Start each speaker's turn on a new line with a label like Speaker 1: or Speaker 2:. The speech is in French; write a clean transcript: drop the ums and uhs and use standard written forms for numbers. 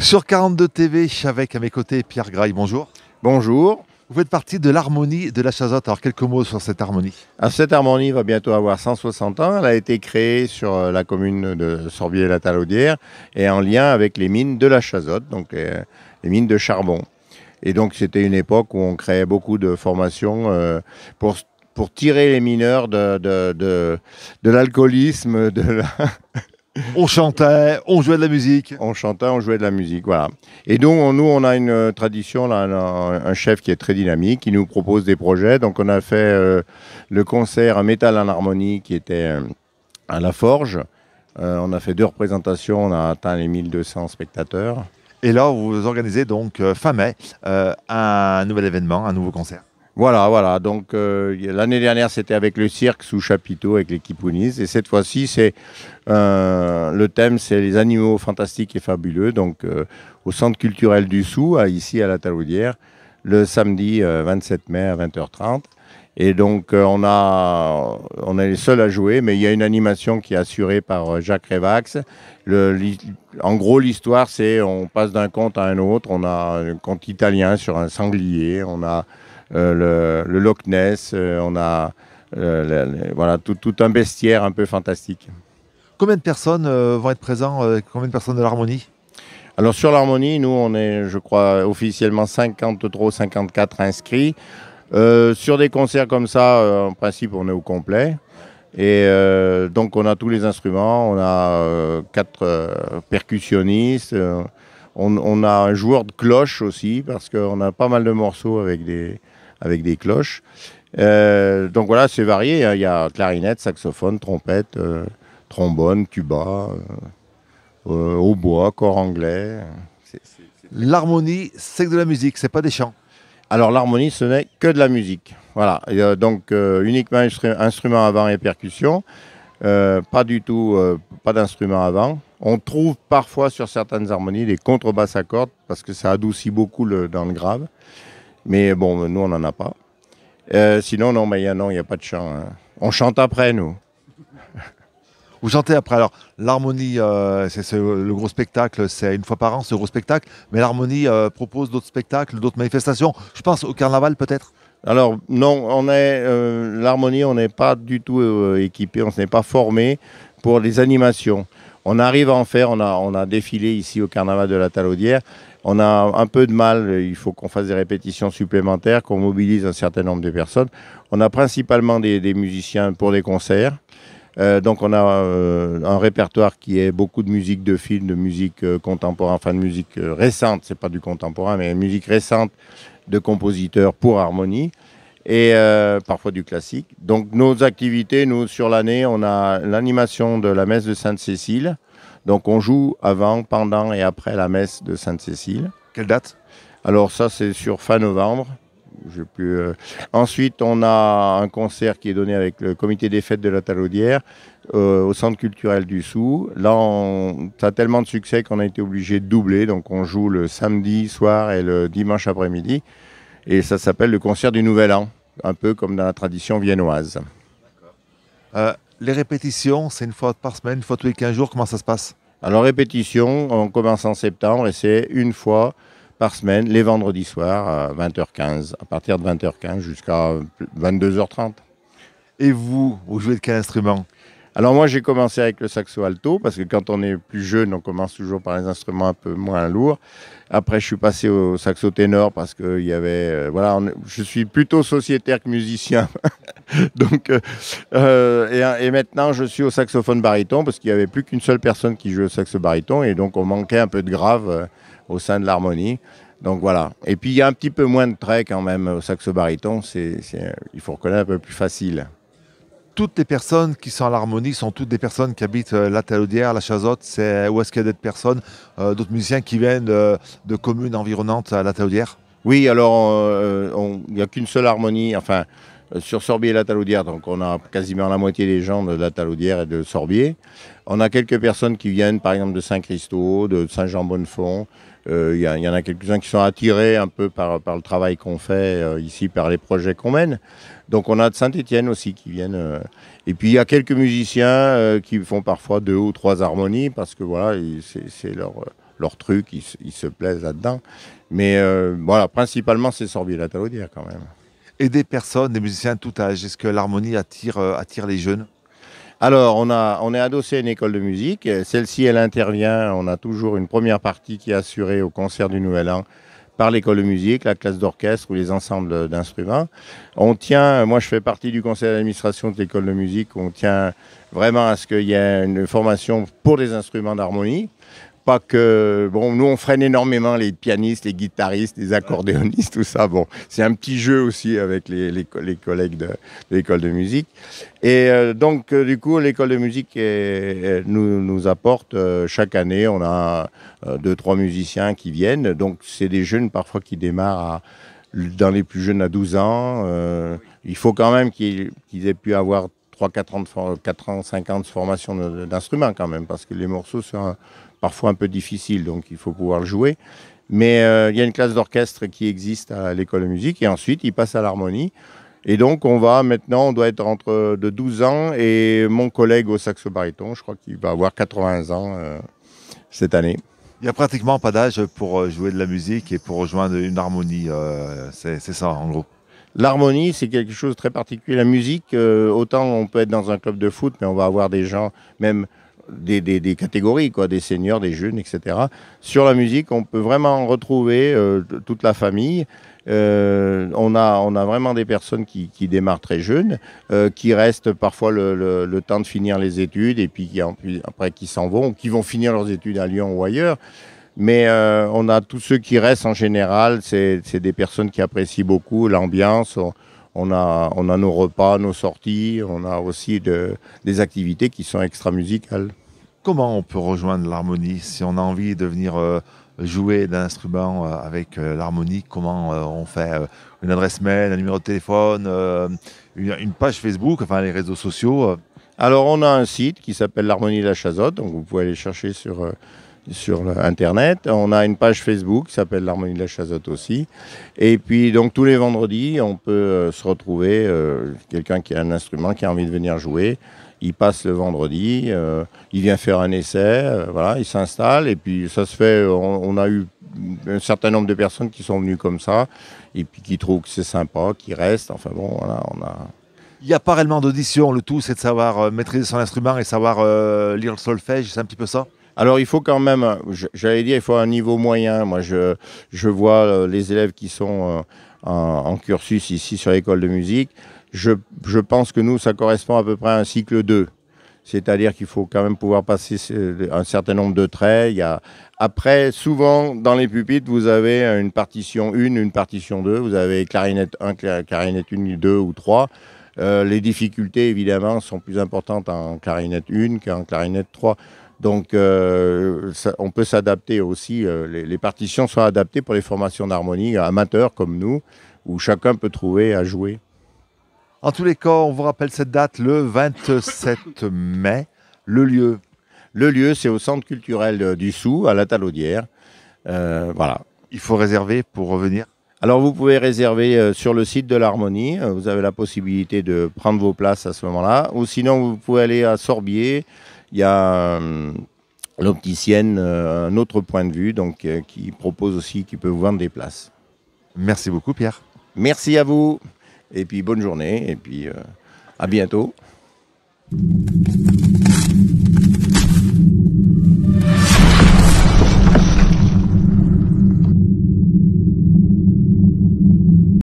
Speaker 1: Sur 42 TV, avec à mes côtés Pierre Graille, bonjour.
Speaker 2: Bonjour.
Speaker 1: Vous faites partie de l'harmonie de la Chazotte. Alors quelques mots sur cette harmonie.
Speaker 2: Cette harmonie va bientôt avoir 160 ans. Elle a été créée sur la commune de Sorbier-la-Talaudière et en lien avec les mines de la Chazotte, donc les mines de charbon. Et donc c'était une époque où on créait beaucoup de formations pour tirer les mineurs de l'alcoolisme,
Speaker 1: On chantait, on jouait de la musique.
Speaker 2: On chantait, on jouait de la musique, voilà. Et donc, nous, on a une tradition, là, un chef qui est très dynamique, qui nous propose des projets. Donc, on a fait le concert Métal en harmonie qui était à La Forge. On a fait 2 représentations, on a atteint les 1200 spectateurs.
Speaker 1: Et là, vous organisez donc fin mai un nouvel événement, un nouveau concert.
Speaker 2: Voilà. Donc, l'année dernière, c'était avec le cirque sous chapiteau, avec l'équipe Ounis. Et cette fois-ci, le thème, c'est les animaux fantastiques et fabuleux. Donc, au Centre culturel du Sou, ici à la Talaudière, le samedi 27 mai à 20h30. Et donc, on est les seuls à jouer, mais il y a une animation qui est assurée par Jacques Révax. En gros, l'histoire, c'est on passe d'un conte à un autre. On a un conte italien sur un sanglier. On a le Loch Ness, on a voilà, tout un bestiaire un peu fantastique.
Speaker 1: Combien de personnes vont être présents, combien de personnes de l'harmonie?
Speaker 2: Alors sur l'harmonie, nous on est, je crois, officiellement 53 ou 54 inscrits. Sur des concerts comme ça, en principe on est au complet. Et donc on a tous les instruments, on a 4 percussionnistes, on a un joueur de cloche aussi, parce qu'on a pas mal de morceaux avec des cloches. Donc voilà, c'est varié. Il y a clarinette, saxophone, trompette, trombone, tuba, hautbois, cor anglais.
Speaker 1: L'harmonie, c'est que de la musique, c'est pas des chants.
Speaker 2: Alors l'harmonie, ce n'est que de la musique. Voilà. Donc uniquement instruments avant et percussions. Pas du tout, pas d'instruments avant. On trouve parfois sur certaines harmonies des contrebasses à cordes parce que ça adoucit beaucoup dans le grave. Mais bon, nous, on n'en a pas. Sinon, non, mais il n'y a pas de chant. Hein. On chante après, nous.
Speaker 1: Vous chantez après. Alors, l'harmonie, le gros spectacle, c'est une fois par an, ce gros spectacle. Mais l'harmonie propose d'autres spectacles, d'autres manifestations. Je pense au carnaval, peut-être.
Speaker 2: Alors, non, l'harmonie, on n'est pas du tout équipé, on ne s'est pas formé pour les animations. On arrive à en faire, on a défilé ici au carnaval de la Talaudière. On a un peu de mal, il faut qu'on fasse des répétitions supplémentaires, qu'on mobilise un certain nombre de personnes. On a principalement des musiciens pour des concerts. Donc on a un répertoire qui est beaucoup de musique de film, de musique contemporaine, enfin de musique récente, c'est pas du contemporain, mais musique récente de compositeurs pour harmonie et parfois du classique. Donc nos activités, nous sur l'année, on a l'animation de la messe de Sainte-Cécile. Donc on joue avant, pendant et après la messe de Sainte-Cécile.
Speaker 1: Quelle date?
Speaker 2: Alors ça c'est sur fin novembre. Ensuite, on a un concert qui est donné avec le comité des fêtes de la Talaudière au Centre culturel du Sou. Là, ça a tellement de succès qu'on a été obligé de doubler. Donc, on joue le samedi soir et le dimanche après-midi. Et ça s'appelle le concert du Nouvel An, un peu comme dans la tradition viennoise.
Speaker 1: Les répétitions, c'est une fois par semaine, une fois tous les 15 jours. Comment ça se passe?
Speaker 2: Alors, répétition, on commence en septembre et c'est une fois par semaine, les vendredis soirs à 20h15, à partir de 20h15 jusqu'à 22h30.
Speaker 1: Et vous jouez de quel instrument?
Speaker 2: Alors moi, j'ai commencé avec le saxo alto, parce que quand on est plus jeune, on commence toujours par les instruments un peu moins lourds. Après, je suis passé au saxo ténor, parce qu'il y avait... je suis plutôt sociétaire que musicien. Donc, et maintenant, je suis au saxophone baryton, parce qu'il n'y avait plus qu'une seule personne qui jouait au saxo baryton, et donc on manquait un peu de grave au sein de l'harmonie. Donc voilà. Et puis il y a un petit peu moins de traits quand même au saxo baryton. Il faut reconnaître un peu plus facile.
Speaker 1: Toutes les personnes qui sont à l'harmonie sont toutes des personnes qui habitent la Talaudière, la Chazotte. Où est-ce qu'il y a d'autres personnes, d'autres musiciens qui viennent de communes environnantes à la Talaudière?
Speaker 2: Oui, alors il n'y a qu'une seule harmonie. Enfin, sur Sorbier et la Talaudière, donc on a quasiment la moitié des gens de la Talaudière et de Sorbier. On a quelques personnes qui viennent par exemple de Saint-Christophe, de Saint-Jean-Bonnefond. Il y en a quelques-uns qui sont attirés un peu par le travail qu'on fait ici, par les projets qu'on mène. Donc on a de Saint-Étienne aussi qui viennent. Et puis il y a quelques musiciens qui font parfois 2 ou 3 harmonies parce que voilà, c'est leur truc, ils se plaisent là-dedans. Mais voilà, principalement, c'est Sorbier-la-Talaudière quand même.
Speaker 1: Et des personnes, des musiciens de tout âge, est-ce que l'harmonie attire les jeunes?
Speaker 2: Alors, on est adossé à une école de musique. Celle-ci, elle intervient. On a toujours une première partie qui est assurée au concert du Nouvel An par l'école de musique, la classe d'orchestre ou les ensembles d'instruments. On tient, moi je fais partie du conseil d'administration de l'école de musique, on tient vraiment à ce qu'il y ait une formation pour les instruments d'harmonie. Pas que, bon, nous on freine énormément les pianistes, les guitaristes, les accordéonistes, tout ça. Bon, c'est un petit jeu aussi avec les collègues de l'école de musique. Et donc, du coup, l'école de musique nous apporte chaque année, on a 2-3 musiciens qui viennent. Donc, c'est des jeunes parfois qui démarrent dans les plus jeunes à 12 ans. Il faut quand même qu'ils aient pu avoir 3-4 ans, 5 ans de formation d'instruments quand même, parce que les morceaux sont parfois un peu difficiles, donc il faut pouvoir le jouer. Mais il y a une classe d'orchestre qui existe à l'école de musique, et ensuite ils passent à l'harmonie. Et donc on doit être entre de 12 ans, et mon collègue au saxo-baryton, je crois qu'il va avoir 80 ans cette année.
Speaker 1: Il n'y a pratiquement pas d'âge pour jouer de la musique et pour rejoindre une harmonie, c'est ça en gros.
Speaker 2: L'harmonie, c'est quelque chose de très particulier. La musique, autant on peut être dans un club de foot, mais on va avoir des gens, même des catégories, quoi, des seniors, des jeunes, etc. Sur la musique, on peut vraiment retrouver toute la famille. On a vraiment des personnes qui démarrent très jeunes, qui restent parfois le temps de finir les études et puis après qui s'en vont, ou qui vont finir leurs études à Lyon ou ailleurs. Mais on a tous ceux qui restent en général, c'est des personnes qui apprécient beaucoup l'ambiance. On a nos repas, nos sorties, on a aussi des activités qui sont extra-musicales.
Speaker 1: Comment on peut rejoindre l'harmonie si on a envie de venir jouer d'un instrument avec l'harmonie? Comment on fait une adresse mail, un numéro de téléphone, une page Facebook, enfin les réseaux sociaux
Speaker 2: Alors on a un site qui s'appelle l'Harmonie de la Chazotte, donc vous pouvez aller chercher sur Internet. On a une page Facebook qui s'appelle l'Harmonie de la Chazotte aussi. Et puis, donc, tous les vendredis, on peut se retrouver, quelqu'un qui a un instrument, qui a envie de venir jouer. Il passe le vendredi, il vient faire un essai, voilà, il s'installe. Et puis, ça se fait, on a eu un certain nombre de personnes qui sont venues comme ça, et puis qui trouvent que c'est sympa, qui restent. Enfin bon, voilà,
Speaker 1: Il n'y a pas réellement d'audition, le tout c'est de savoir maîtriser son instrument et savoir lire le solfège, c'est un petit peu ça?
Speaker 2: Alors il faut quand même, j'allais dire, il faut un niveau moyen. Moi, je vois les élèves qui sont en cursus ici sur l'école de musique. Je pense que nous, ça correspond à peu près à un cycle 2. C'est-à-dire qu'il faut quand même pouvoir passer un certain nombre de traits. Après, souvent, dans les pupitres, vous avez une partition 1, une partition 2. Vous avez clarinette 1, clarinette 1, 2 ou 3. Les difficultés, évidemment, sont plus importantes en clarinette 1 qu'en clarinette 3. Donc, on peut s'adapter aussi. Les partitions sont adaptées pour les formations d'harmonie amateurs comme nous, où chacun peut trouver à jouer.
Speaker 1: En tous les cas, on vous rappelle cette date, le 27 mai. Le lieu?
Speaker 2: Le lieu, c'est au Centre culturel du Sou, à la Talaudière. Voilà.
Speaker 1: Il faut réserver pour revenir?
Speaker 2: Alors, vous pouvez réserver sur le site de l'Harmonie. Vous avez la possibilité de prendre vos places à ce moment-là. Ou sinon, vous pouvez aller à Sorbier. Il y a l'opticienne, un autre point de vue, donc qui propose aussi, qui peut vous vendre des places.
Speaker 1: Merci beaucoup, Pierre.
Speaker 2: Merci à vous, et puis bonne journée, et puis à bientôt.